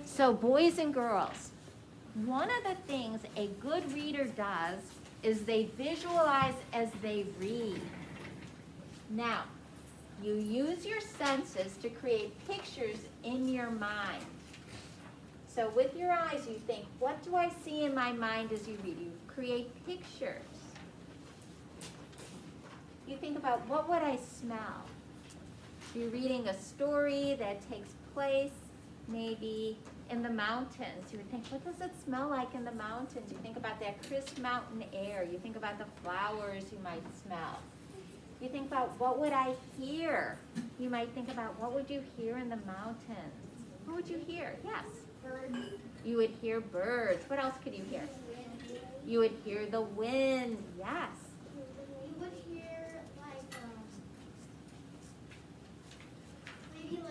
So boys and girls, one of the things a good reader does is they visualize as they read. Now, you use your senses to create pictures in your mind. So with your eyes, you think, what do I see in my mind as you read? You create pictures. You think about, what would I smell? You're reading a story that takes place maybe in the mountains. You would think, what does it smell like in the mountains? You think about that crisp mountain air. You think about the flowers you might smell. You think about, what would I hear? You might think about, what would you hear in the mountains? What would you hear? Yes. Birds. You would hear birds. What else could you hear? You would hear the wind. Yes. You would hear maybe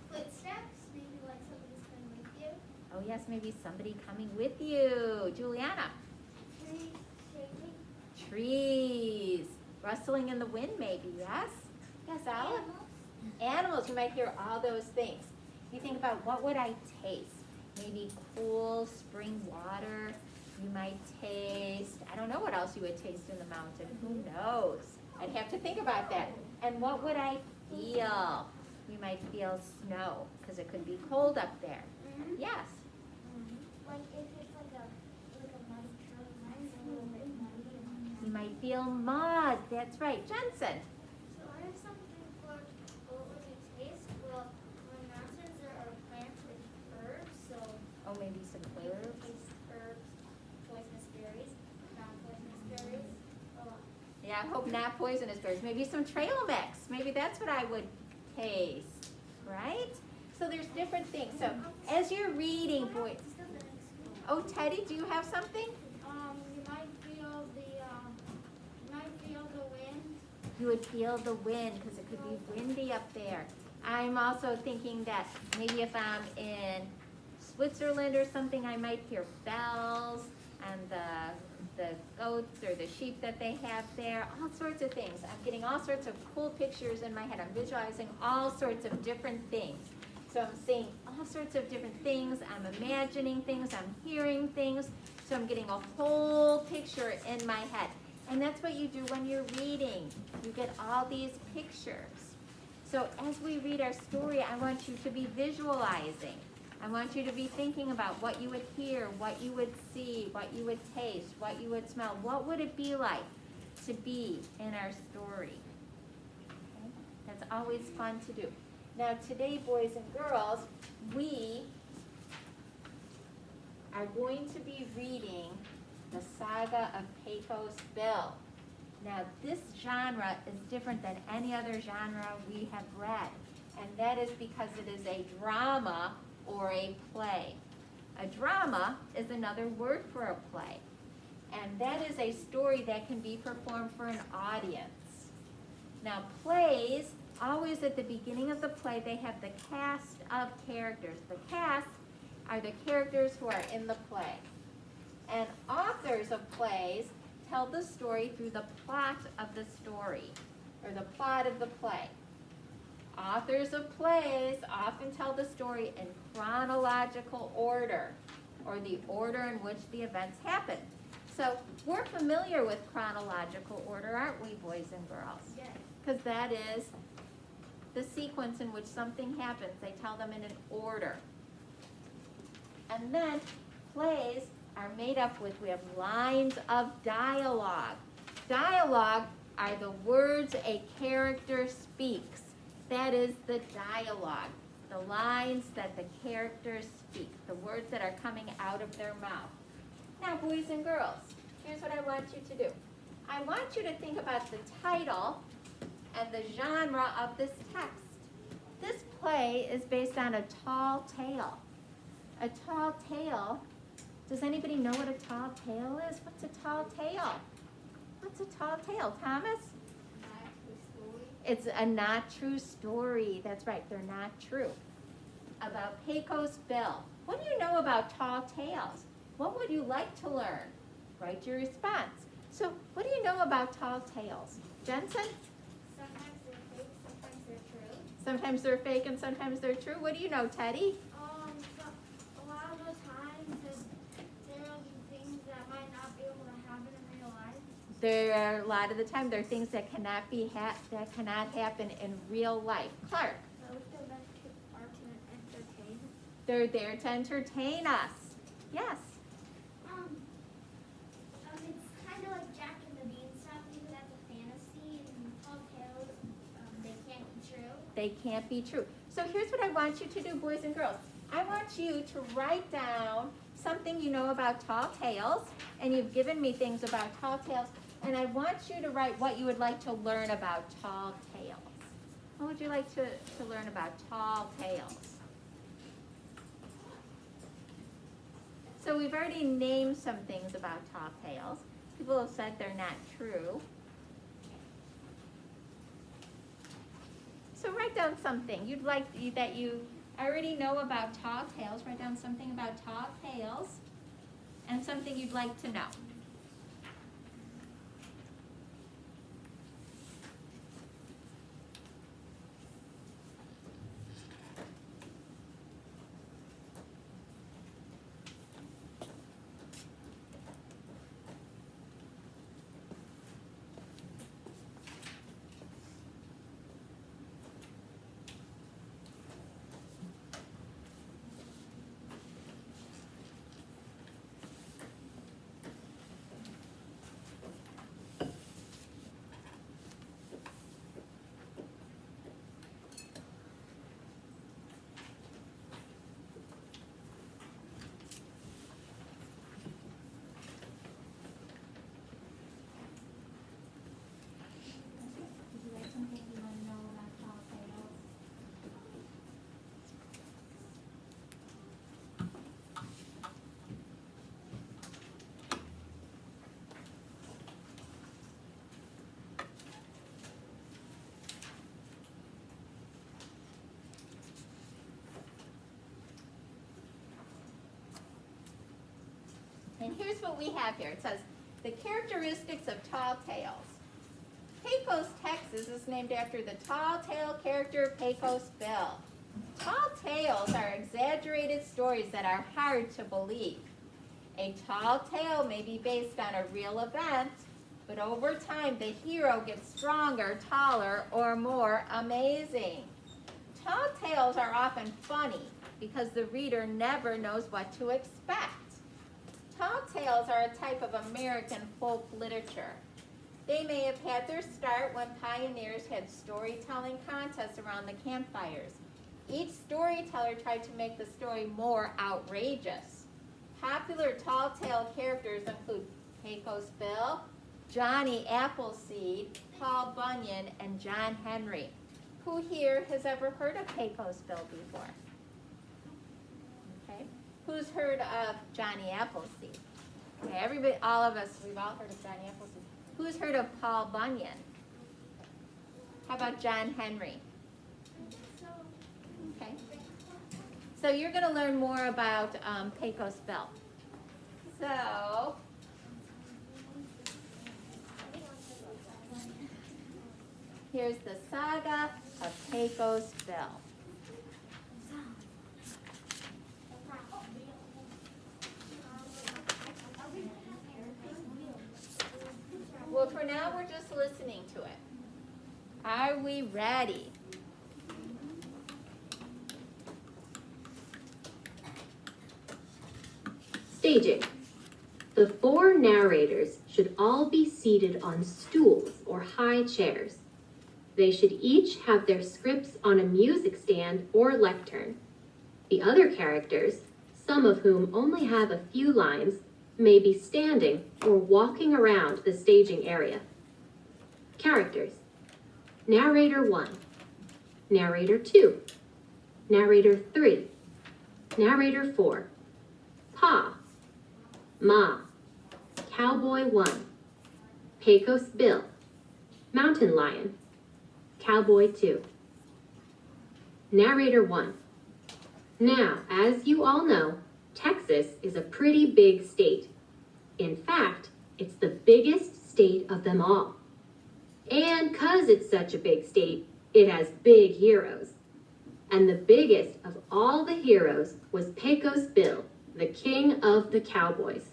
footsteps, maybe like somebody's coming with you. Oh yes, maybe somebody coming with you. Juliana. Trees shaking. Trees. Rustling in the wind maybe, yes? Yes, Olive? Animals, you might hear all those things. You think about, what would I taste? Maybe cool spring water. You might taste, I don't know what else you would taste in the mountain. Who knows? I'd have to think about that. And what would I feel? You might feel snow, because it could be cold up there. Yes? Like if it's like a muddy trail, mine's a little bit muddy. You might feel mud. That's right. Jensen? So I have something for what would you taste? Well, on mountains there are plants with herbs, so Oh, maybe some you can herbs. taste herbs, poisonous berries, non-poisonous berries. Yeah, I hope not poisonous berries. Maybe some trail mix. Maybe that's what I would taste, right? So there's different things. So as you're reading, boys. Oh, Teddy, do you have something? You might feel the wind. You would feel the wind because it could be windy up there. I'm also thinking that maybe if I'm in Switzerland or something, I might hear bells and the goats or the sheep that they have there, all sorts of things. I'm getting all sorts of cool pictures in my head. I'm visualizing all sorts of different things. So I'm seeing all sorts of different things. I'm imagining things. I'm hearing things. So I'm getting a whole picture in my head. And that's what you do when you're reading. You get all these pictures. So as we read our story, I want you to be visualizing. I want you to be thinking about what you would hear, what you would see, what you would taste, what you would smell. What would it be like to be in our story? Okay? That's always fun to do. Now today, boys and girls, we are going to be reading the Saga of Pecos Bill. Now this genre is different than any other genre we have read, and that is because it is a drama or a play. A drama is another word for a play, and that is a story that can be performed for an audience. Now plays, always at the beginning of the play, they have the cast of characters. The cast are the characters who are in the play. And authors of plays tell the story through the plot of the story, or the plot of the play. Authors of plays often tell the story in chronological order, or the order in which the events happen. So we're familiar with chronological order, aren't we, boys and girls? Yes. Because that is the sequence in which something happens. They tell them in an order. And then plays are made up with, we have lines of dialogue. Dialogue are the words a character speaks. That is the dialogue, the lines that the characters speak, the words that are coming out of their mouth. Now, boys and girls, here's what I want you to do. I want you to think about the title and the genre of this text. This play is based on a tall tale. A tall tale, does anybody know what a tall tale is? What's a tall tale? What's a tall tale, Thomas? It's a not true story. That's right, they're not true. About Pecos Bill. What do you know about tall tales? What would you like to learn? Write your response. So what do you know about tall tales? Jensen? Sometimes they're fake, Sometimes they're fake and sometimes they're true. What do you know, Teddy? So a lot of the times there will be things that might not be able to happen in real life. There are a lot of the time there are things that cannot happen in real life. Clark. They're there to entertain us. Yes. It's kind of like Jack and the Beanstalk, because that's a fantasy, and tall tales, they can't be true. They can't be true. So here's what I want you to do, boys and girls. I want you to write down something you know about tall tales, and you've given me things about tall tales, and I want you to write what you would like to learn about tall tales. What would you like to learn about tall tales? So we've already named some things about tall tales. People have said they're not true. So write down something you'd like that you already know about tall tales. Write down something about tall tales and something you'd like to know. And here's what we have here. It says, the characteristics of tall tales. Pecos, Texas is named after the tall tale character Pecos Bill. Tall tales are exaggerated stories that are hard to believe. A tall tale may be based on a real event, but over time the hero gets stronger, taller, or more amazing. Tall tales are often funny because the reader never knows what to expect. Tall tales are a type of American folk literature. They may have had their start when pioneers had storytelling contests around the campfires. Each storyteller tried to make the story more outrageous. Popular tall tale characters include Pecos Bill, Johnny Appleseed, Paul Bunyan, and John Henry. Who here has ever heard of Pecos Bill before? Okay. Who's heard of Johnny Appleseed? Okay, everybody, all of us, we've all heard of Johnny Appleseed. Who's heard of Paul Bunyan? How about John Henry? Okay. So you're going to learn more about Pecos Bill. So, here's the Saga of Pecos Bill. Well, for now, we're just listening to it. Are we ready? Staging. The four narrators should all be seated on stools or high chairs. They should each have their scripts on a music stand or lectern. The other characters, some of whom only have a few lines, may be standing or walking around the staging area. Characters. Narrator 1. Narrator 2. Narrator 3. Narrator 4. Pa. Ma. Cowboy 1. Pecos Bill. Mountain Lion. Cowboy 2. Narrator 1. Now, as you all know, Texas is a pretty big state. In fact, it's the biggest state of them all. And 'cause it's such a big state, It has big heroes. And the biggest of all the heroes was Pecos Bill, the king of the cowboys.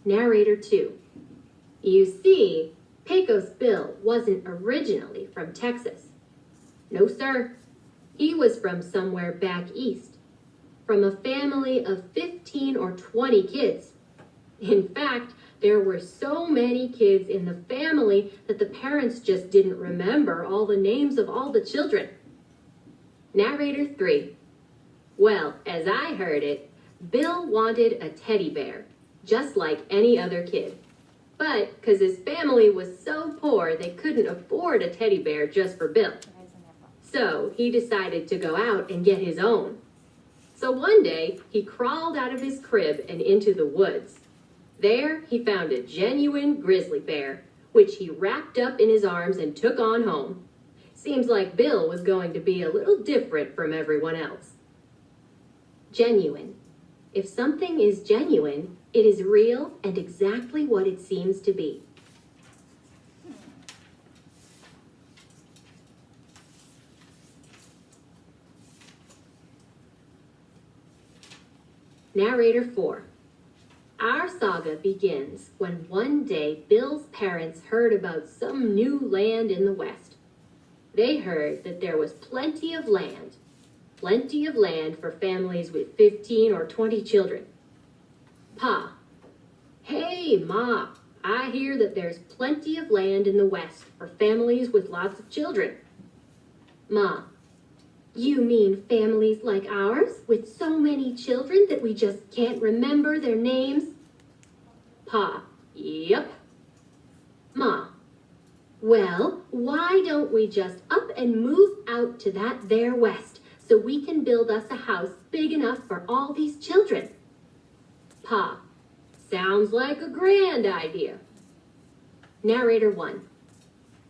Narrator 2. You see, Pecos Bill wasn't originally from Texas. No, sir. He was from somewhere back east, from a family of 15 or 20 kids. In fact, there were so many kids in the family that the parents just didn't remember all the names of all the children. Narrator 3. Well, as I heard it, Bill wanted a teddy bear, just like any other kid. But because his family was so poor, they couldn't afford a teddy bear just for Bill. So he decided to go out and get his own. So one day, he crawled out of his crib and into the woods. There, he found a genuine grizzly bear, which he wrapped up in his arms and took on home. Seems like Bill was going to be a little different from everyone else. Genuine. If something is genuine, it is real and exactly what it seems to be. Narrator 4. Our saga begins when one day Bill's parents heard about some new land in the West. They heard that there was plenty of land for families with 15 or 20 children. Pa. Hey, Ma, I hear that there's plenty of land in the West for families with lots of children. Ma. You mean families like ours, with so many children that we just can't remember their names? Pa. Yep. Ma. Well, why don't we just up and move out to that there west so we can build us a house big enough for all these children? Pa. Sounds like a grand idea. Narrator 1.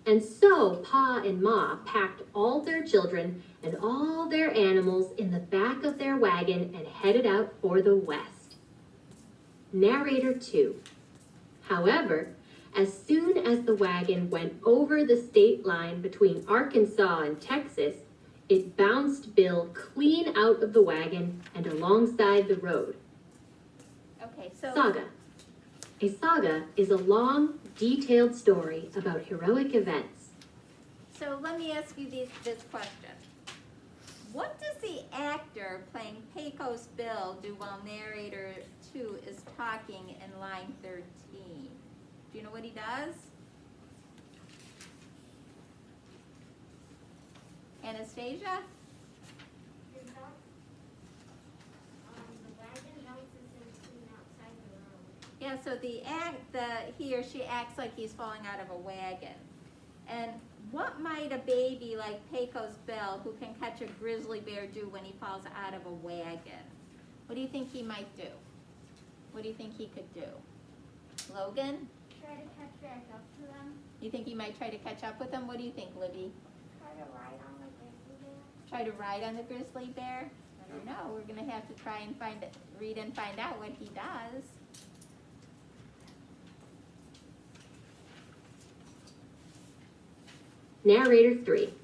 And so Pa and Ma packed all their children and all their animals in the back of their wagon and headed out for the west. Narrator 2. However, as soon as the wagon went over the state line between Arkansas and Texas, it bounced Bill clean out of the wagon and alongside the road. Okay, so Saga. A saga is a long, detailed story about heroic events. So let me ask you this question. What does the actor playing Pecos Bill do while narrator 2 is talking in line 13? Do you know what he does? Anastasia? The wagon bounces him clean outside the road. Yeah, so he or she acts like he's falling out of a wagon. And what might a baby like Pecos Bill, who can catch a grizzly bear, do when he falls out of a wagon? What do you think he might do? What do you think he could do? Logan? Try to catch back up to them. You think he might try to catch up with them? What do you think, Libby? Try to ride on the grizzly bear. Try to ride on the grizzly bear? I don't know. We're going to have to try and read and find out what he does. Narrator 3.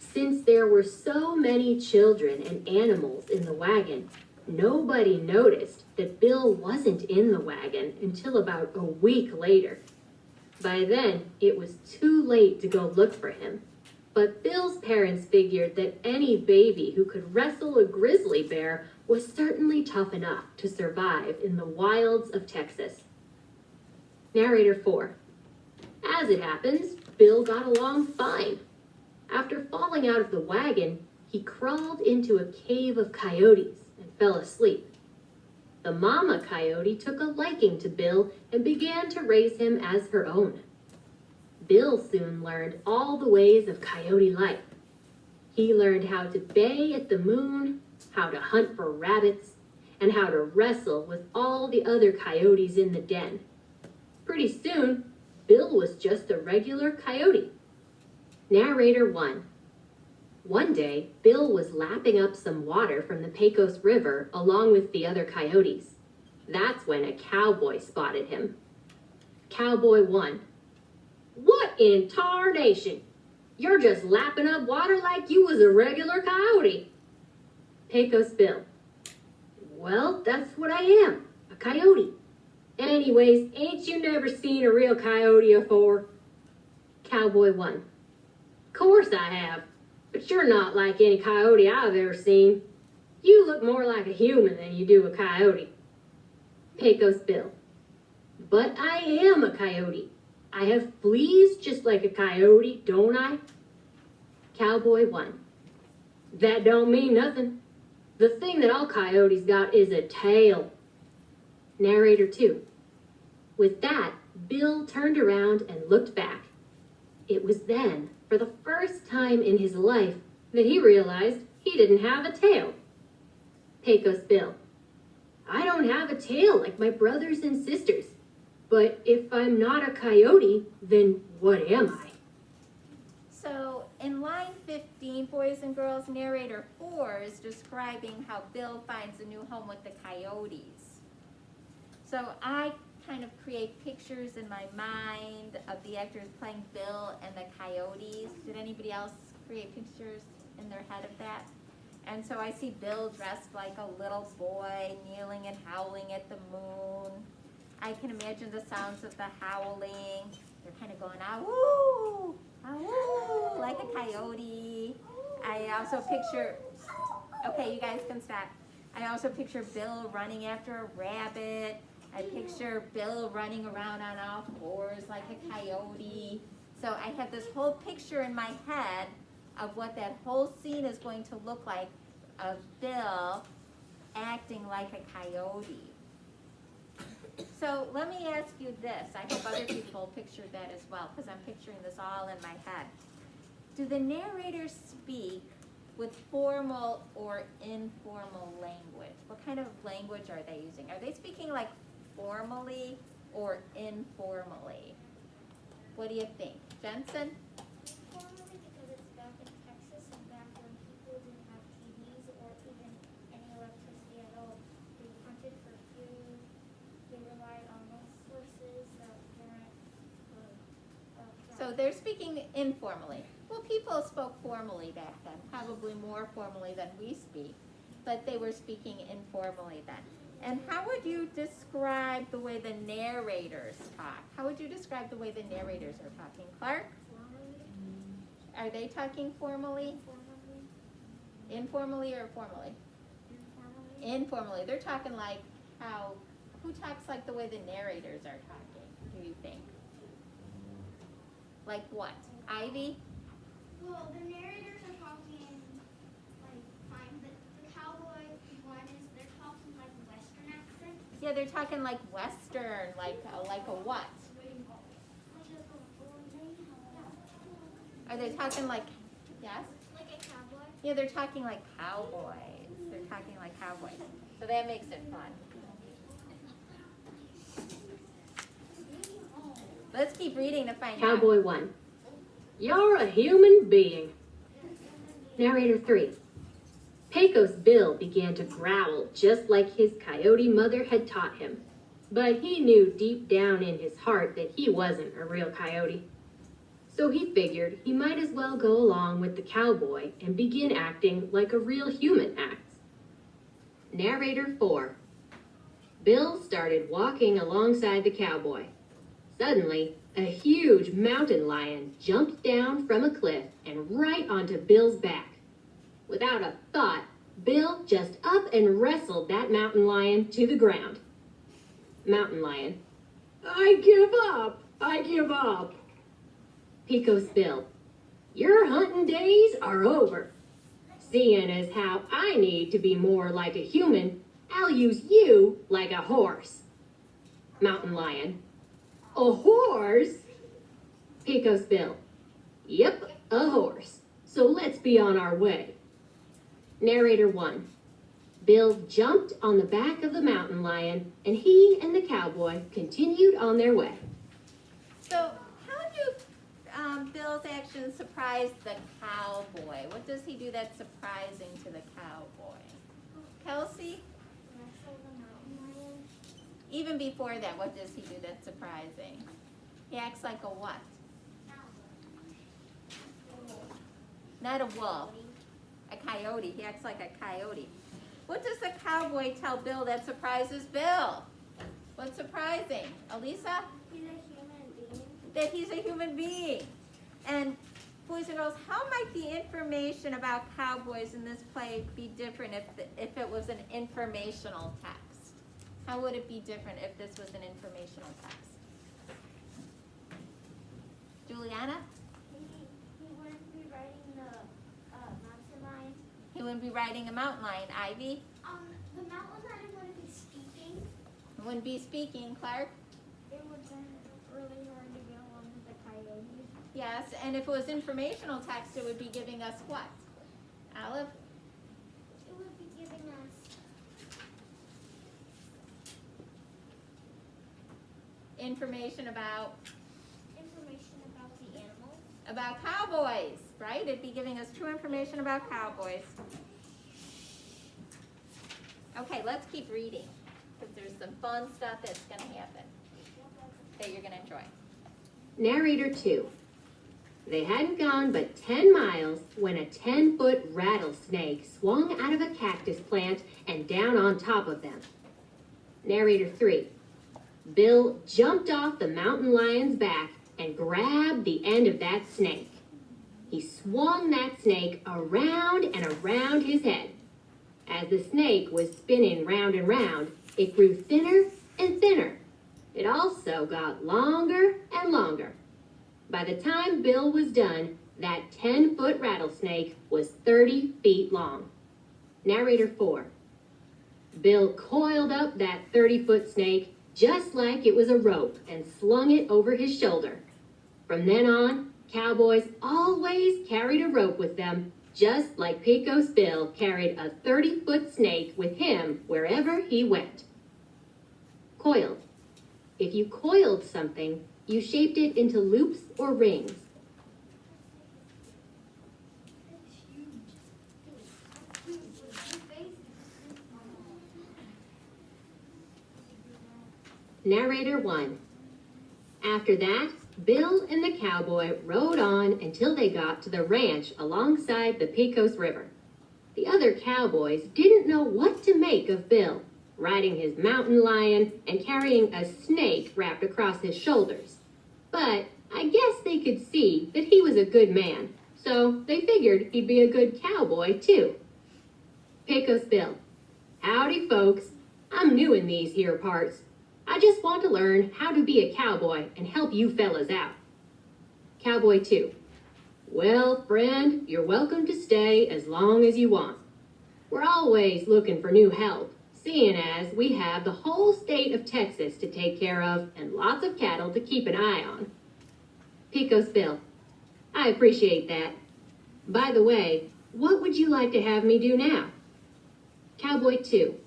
Since there were so many children and animals in the wagon, nobody noticed that Bill wasn't in the wagon until about a week later. By then, it was too late to go look for him. But Bill's parents figured that any baby who could wrestle a grizzly bear was certainly tough enough to survive in the wilds of Texas. Narrator 4. As it happens, Bill got along fine. After falling out of the wagon, he crawled into a cave of coyotes and fell asleep. The mama coyote took a liking to Bill and began to raise him as her own. Bill soon learned all the ways of coyote life. He learned how to bay at the moon, how to hunt for rabbits, and how to wrestle with all the other coyotes in the den. Pretty soon, Bill was just a regular coyote. Narrator 1. One day, Bill was lapping up some water from the Pecos River along with the other coyotes. That's when a cowboy spotted him. Cowboy 1. What in tarnation? You're just lapping up water like you was a regular coyote. Pecos Bill. Well, that's what I am, a coyote. Anyways, ain't you never seen a real coyote afore? Cowboy 1. Course I have, but you're not like any coyote I've ever seen. You look more like a human than you do a coyote. Pecos Bill. But I am a coyote. I have fleas just like a coyote, don't I? Cowboy 1. That don't mean nothing. The thing that all coyotes got is a tail. Narrator 2. With that, Bill turned around and looked back. It was then, for the first time in his life, that he realized he didn't have a tail. Pecos Bill. I don't have a tail like my brothers and sisters. But if I'm not a coyote, then what am I? So in line 15, boys and girls, narrator 4 is describing how Bill finds a new home with the coyotes. So I kind of create pictures in my mind of the actors playing Bill and the coyotes. Did anybody else create pictures in their head of that? And so I see Bill dressed like a little boy, kneeling and howling at the moon. I can imagine the sounds of the howling. They're kind of going, ah-woo, ah-woo, like a coyote. I also picture, okay, you guys can stop. I also picture Bill running after a rabbit. I picture Bill running around on all fours like a coyote. So I have this whole picture in my head of what that whole scene is going to look like of Bill acting like a coyote. So let me ask you this. I hope other people pictured that as well, because I'm picturing this all in my head. Do the narrators speak with formal or informal language? What kind of language are they using? Are they speaking like formally or informally? What do you think? Jensen? Informally, because it's back in Texas and back when people didn't have TVs or even any electricity at all. They hunted for food. They relied on those sources that weren't So they're speaking informally. Well, people spoke formally back then, probably more formally than we speak, but they were speaking informally then. And how would you describe the way the narrators talk? How would you describe the way the narrators are talking? Clark? Are they talking formally? Informally or formally? Informally. They're talking like how, who talks like the way the narrators are talking, do you think? Like what? Ivy? Well, the narrators are talking like fine, but the cowboy one is they're talking like Western accent. Yeah, they're talking like Western, like a what? Are they talking like, yes? Like a cowboy. Yeah, they're talking like cowboys. They're talking like cowboys. So that makes it fun. Let's keep reading to find out. Cowboy 1. You're a human being. Narrator 3. Pecos Bill began to growl just like his coyote mother had taught him. But he knew deep down in his heart that he wasn't a real coyote. So he figured he might as well go along with the cowboy and begin acting like a real human acts. Narrator 4. Bill started walking alongside the cowboy. Suddenly, a huge mountain lion jumped down from a cliff and right onto Bill's back. Without a thought, Bill just up and wrestled that mountain lion to the ground. Mountain lion. I give up. I give up. Pecos Bill. Your hunting days are over. Seeing as how I need to be more like a human, I'll use you like a horse. Mountain lion. A horse? Pecos Bill. Yep, a horse. So let's be on our way. Narrator 1. Bill jumped on the back of the mountain lion, and he and the cowboy continued on their way. So how do Bill's actions surprise the cowboy? What does he do that's surprising to the cowboy? Kelsey? Wrestle the mountain lion. Even before that, what does he do that's surprising? He acts like a what? Not a wolf. A coyote. He acts like a coyote. What does the cowboy tell Bill that surprises Bill? What's surprising? Elisa? He's a human being. That he's a human being. And boys and girls, how might the information about cowboys in this play be different if it was an informational text? How would it be different if this was an informational text? Juliana? He wouldn't be riding the mountain lion. He wouldn't be riding a mountain lion. Ivy? The mountain lion wouldn't be speaking. He wouldn't be speaking. Clark? It would have been really hard to get along with the coyotes. Yes, and if it was informational text, it would be giving us what? Olive? It would be giving us Information about the animals. about cowboys, right? It'd be giving us true information about cowboys. Okay, let's keep reading, because there's some fun stuff that's going to happen that you're going to enjoy. Narrator 2. They hadn't gone but 10 miles when a 10-foot rattlesnake swung out of a cactus plant and down on top of them. Narrator 3. Bill jumped off the mountain lion's back and grabbed the end of that snake. He swung that snake around and around his head. As the snake was spinning round and round, it grew thinner and thinner. It also got longer and longer. By the time Bill was done, that 10-foot rattlesnake was 30 feet long. Narrator 4. Bill coiled up that 30-foot snake just like it was a rope and slung it over his shoulder. From then on, cowboys always carried a rope with them, just like Pecos Bill carried a 30-foot snake with him wherever he went. Coiled. If you coiled something, you shaped it into loops or rings. Narrator 1. After that, Bill and the cowboy rode on until they got to the ranch alongside the Pecos River. The other cowboys didn't know what to make of Bill, riding his mountain lion and carrying a snake wrapped across his shoulders. But I guess they could see that he was a good man, so they figured he'd be a good cowboy too. Pecos Bill. Howdy, folks. I'm new in these here parts. I just want to learn how to be a cowboy and help you fellas out. Cowboy 2. Well, friend, you're welcome to stay as long as you want. We're always looking for new help, seeing as we have the whole state of Texas to take care of and lots of cattle to keep an eye on. Pecos Bill. I appreciate that. By the way, what would you like to have me do now? Cowboy 2.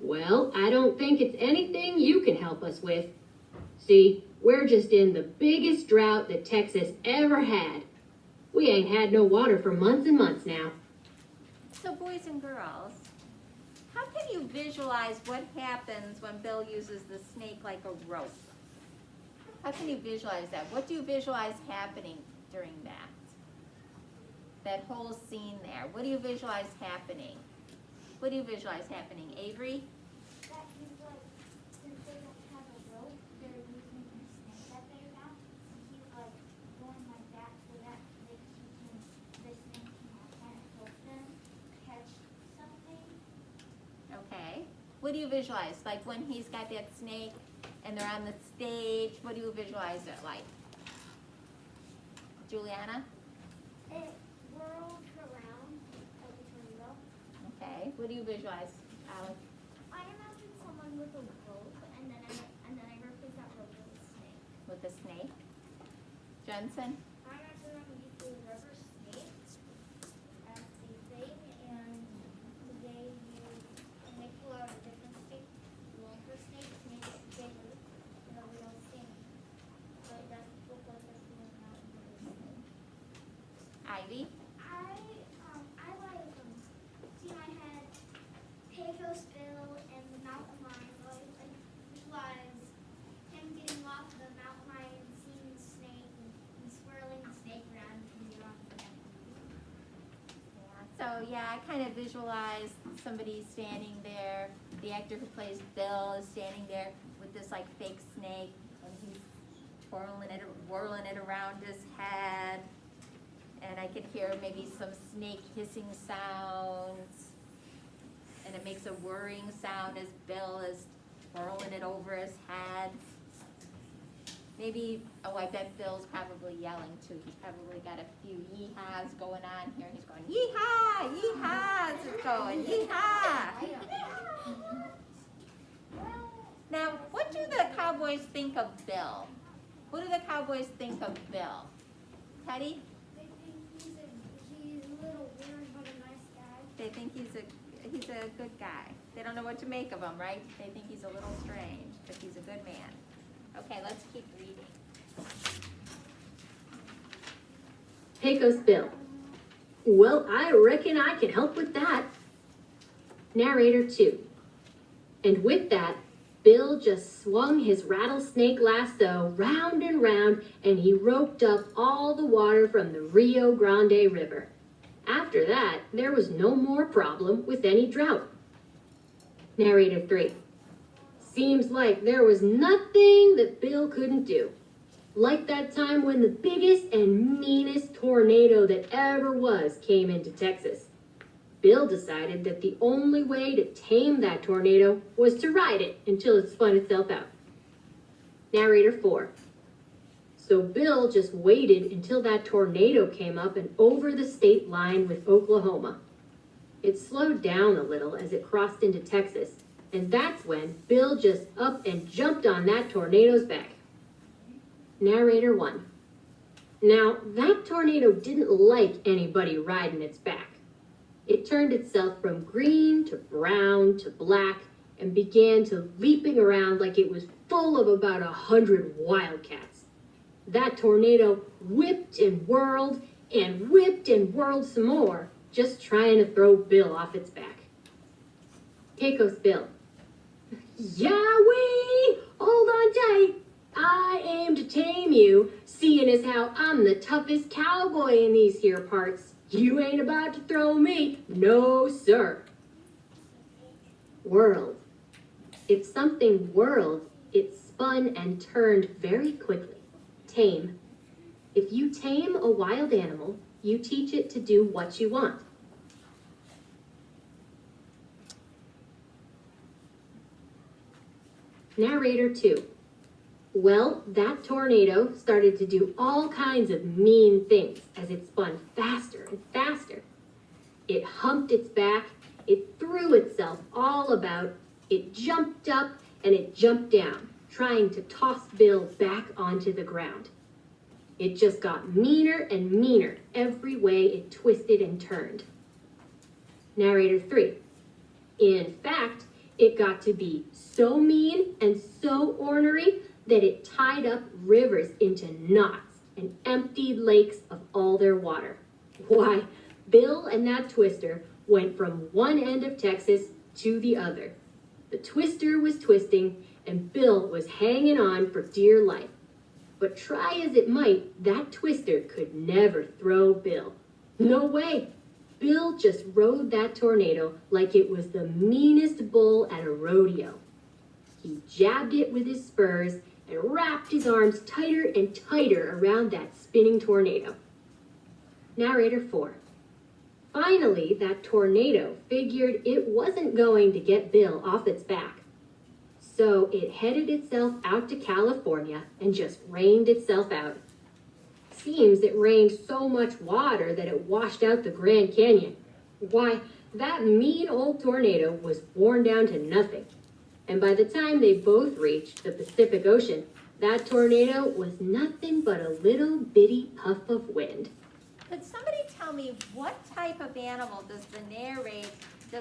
Well, I don't think it's anything you can help us with. See, we're just in the biggest drought that Texas ever had. We ain't had no water for months and months now. So boys and girls, how can you visualize what happens when Bill uses the snake like a rope? How can you visualize that? What do you visualize happening during that? That whole scene there. What do you visualize happening? What do you visualize happening? Avery? That he's like, since they don't have a rope, they're using the snake that they have. So he's like going like that so that the snake can kind of help them catch something. Okay. What do you visualize? Like when he's got that snake and they're on the stage, what do you visualize it like? Juliana? It whirls around like a tornado. Okay. What do you visualize, Alex? I imagine someone with a rope, and then I replace that rope with a snake. With the snake? Jensen? I imagine them using rubber snakes as the thing, and they pull out a different snake, longer snake, to make it bigger than a real snake. So it doesn't look like it's going out with a snake. Ivy? I like see my head Pecos Bill and the mountain lion. I visualize him getting off the mountain lion, seeing the snake, and swirling the snake around and getting off the mountain. So yeah, I kind of visualize somebody standing there. The actor who plays Bill is standing there with this like fake snake, and he's whirling it around his head. And I could hear maybe some snake hissing sounds. And it makes a whirring sound as Bill is whirling it over his head. Maybe, oh, I bet Bill's probably yelling too. He's probably got a few yee-haws going on here. He's going, yee-haw, yee-haws, it's going, yee-haw. Now, what do the cowboys think of Bill? What do the cowboys think of Bill? Teddy? They think he's a little weird but a nice guy. They think he's a good guy. They don't know what to make of him, right? They think he's a little strange, but he's a good man. Okay, let's keep reading. Pecos Bill. Well, I reckon I can help with that. Narrator 2. And with that, Bill just swung his rattlesnake lasso round and round, and he roped up all the water from the Rio Grande River. After that, there was no more problem with any drought. Narrator 3. Seems like there was nothing that Bill couldn't do. Like that time when the biggest and meanest tornado that ever was came into Texas. Bill decided that the only way to tame that tornado was to ride it until it spun itself out. Narrator 4. So Bill just waited until that tornado came up and over the state line with Oklahoma. It slowed down a little as it crossed into Texas, and that's when Bill just up and jumped on that tornado's back. Narrator 1. Now, that tornado didn't like anybody riding its back. It turned itself from green to brown to black and began to leaping around like it was full of about 100 wildcats. That tornado whipped and whirled some more, just trying to throw Bill off its back. Pecos Bill. Yowee! Hold on tight. I aim to tame you, seeing as how I'm the toughest cowboy in these here parts. You ain't about to throw me. No, sir. Whirled. If something whirled, it spun and turned very quickly. Tame. If you tame a wild animal, you teach it to do what you want. Narrator 2. Well, that tornado started to do all kinds of mean things as it spun faster and faster. It humped its back, it threw itself all about, it jumped up and it jumped down, trying to toss Bill back onto the ground. It just got meaner and meaner every way it twisted and turned. Narrator 3. In fact, it got to be so mean and so ornery that it tied up rivers into knots and emptied lakes of all their water. Why, Bill and that twister went from one end of Texas to the other. The twister was twisting and Bill was hanging on for dear life. But try as it might, that twister could never throw Bill. No way! Bill just rode that tornado like it was the meanest bull at a rodeo. He jabbed it with his spurs and wrapped his arms tighter and tighter around that spinning tornado. Narrator 4. Finally, that tornado figured it wasn't going to get Bill off its back. So it headed itself out to California and just rained itself out. Seems it rained so much water that it washed out the Grand Canyon. Why, that mean old tornado was worn down to nothing. And by the time they both reached the Pacific Ocean, that tornado was nothing but a little bitty puff of wind. Could somebody tell me what type of animal does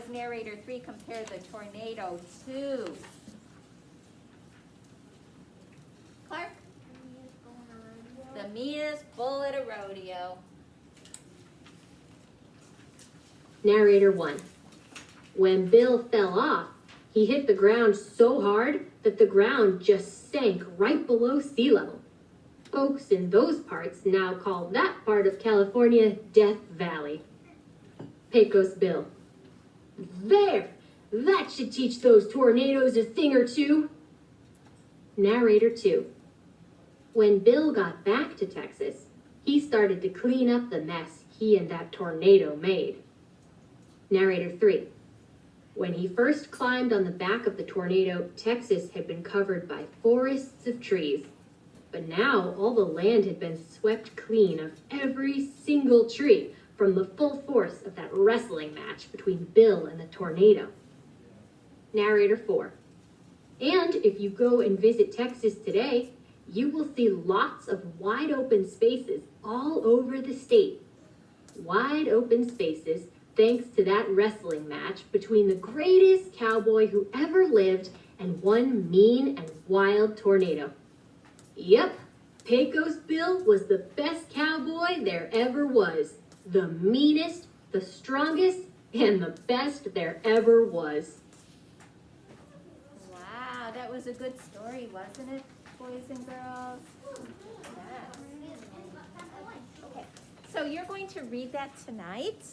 narrator 3 compare the tornado to? Clark? The meanest bull at a rodeo. Narrator 1. When Bill fell off, he hit the ground so hard that the ground just sank right below sea level. Folks in those parts now call that part of California Death Valley. Pecos Bill. There! That should teach those tornadoes a thing or two. Narrator 2. When Bill got back to Texas, he started to clean up the mess he and that tornado made. Narrator 3. When he first climbed on the back of the tornado, Texas had been covered by forests of trees. But now all the land had been swept clean of every single tree from the full force of that wrestling match between Bill and the tornado. Narrator 4. And if you go and visit Texas today, you will see lots of wide open spaces all over the state. Wide open spaces thanks to that wrestling match between the greatest cowboy who ever lived and one mean and wild tornado. Yep, Pecos Bill was the best cowboy there ever was. The meanest, the strongest, and the best there ever was. Wow, that was a good story, wasn't it, boys and girls? Yes. Okay, so you're going to read that tonight.